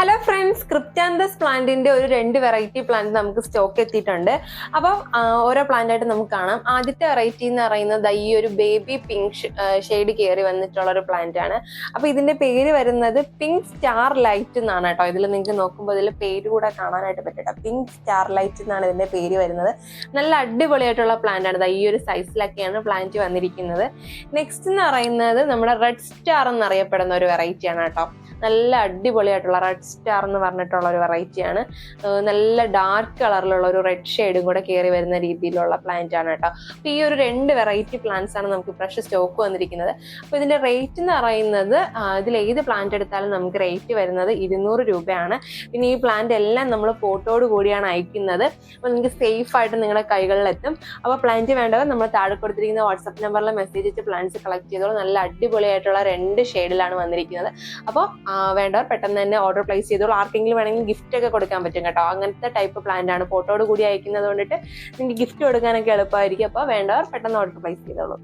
Hello friends, Cryptanthus പ്ലാന്റിന്റെ ഒരു 2 variety plant നമുക്ക് സ്റ്റോക്ക് എത്തിയിട്ടുണ്ട്. അപ്പം ഓരോ പ്ലാന്റ് ആയിട്ട് നമുക്ക് കാണാം. ആദ്യത്തെ വെറൈറ്റി എന്ന് പറയുന്നത് ഈ ഒരു ബേബി പിങ്ക് ഷെയ്ഡ് കയറി വന്നിട്ടുള്ള ഒരു പ്ലാന്റ് ആണ്. അപ്പൊ ഇതിന്റെ പേര് വരുന്നത് പിങ്ക് സ്റ്റാർ ലൈറ്റ് എന്നാണ് കേട്ടോ. ഇതിൽ നിങ്ങൾക്ക് നോക്കുമ്പോൾ ഇതിൽ പേര് കൂടെ കാണാനായിട്ട് പറ്റട്ടോ. പിങ്ക് സ്റ്റാർ ലൈറ്റ് എന്നാണ് ഇതിന്റെ പേര് വരുന്നത്. നല്ല അടിപൊളിയായിട്ടുള്ള പ്ലാന്റ് ആണ്. ഈ ഒരു സൈസിലൊക്കെയാണ് പ്ലാന്റ് വന്നിരിക്കുന്നത്. നെക്സ്റ്റ് എന്ന് പറയുന്നത് നമ്മുടെ റെഡ് സ്റ്റാർ എന്നറിയപ്പെടുന്ന ഒരു വെറൈറ്റി ആണ് കേട്ടോ. നല്ല അടിപൊളിയായിട്ടുള്ള റെഡ് സ്റ്റാർ എന്ന് പറഞ്ഞിട്ടുള്ള ഒരു വെറൈറ്റിയാണ്. നല്ല ഡാർക്ക് കളറിലുള്ള ഒരു റെഡ് ഷെയ്ഡും കൂടെ കയറി വരുന്ന രീതിയിലുള്ള പ്ലാന്റ് ആണ് കേട്ടോ. അപ്പൊ ഈ ഒരു 2 വെറൈറ്റി പ്ലാന്റ്സ് ആണ് നമുക്ക് ഫ്രഷ് സ്റ്റോക്ക് വന്നിരിക്കുന്നത്. അപ്പൊ ഇതിന്റെ റേറ്റ് എന്ന് പറയുന്നത് ഇതിൽ ഏത് പ്ലാന്റ് എടുത്താലും നമുക്ക് റേറ്റ് വരുന്നത് 200 രൂപയാണ്. പിന്നെ ഈ പ്ലാന്റ് എല്ലാം നമ്മൾ ഫോട്ടോയോട് കൂടിയാണ് അയക്കുന്നത്. അപ്പൊ നിങ്ങൾക്ക് സേഫ് ആയിട്ട് നിങ്ങളുടെ കൈകളിലെത്തും. അപ്പൊ പ്ലാന്റ് വേണ്ടവർ നമ്മൾ താഴെ കൊടുത്തിരിക്കുന്ന വാട്സ്ആപ്പ് നമ്പറിൽ മെസ്സേജ് അയച്ച് പ്ലാന്റ്സ് കളക്ട് ചെയ്തോളൂ. നല്ല അടിപൊളിയായിട്ടുള്ള 2 ഷെയ്ഡിലാണ് വന്നിരിക്കുന്നത്. അപ്പോൾ വേണ്ടവർ പെട്ടെന്ന് തന്നെ ഓർഡർ പ്ലേസ് ചെയ്തോളൂ. ആർക്കെങ്കിലും വേണമെങ്കിൽ ഗിഫ്റ്റ് ഒക്കെ കൊടുക്കാൻ പറ്റും കേട്ടോ. അങ്ങനത്തെ ടൈപ്പ് പ്ലാന്റ് ആണ്. ഫോട്ടോയോട് കൂടി അയക്കുന്നത് കൊണ്ടിട്ട് നിങ്ങൾക്ക് ഗിഫ്റ്റ് കൊടുക്കാനൊക്കെ എളുപ്പമായിരിക്കും. അപ്പോൾ വേണ്ടവർ പെട്ടെന്ന് ഓർഡർ പ്ലേസ് ചെയ്തോളൂ.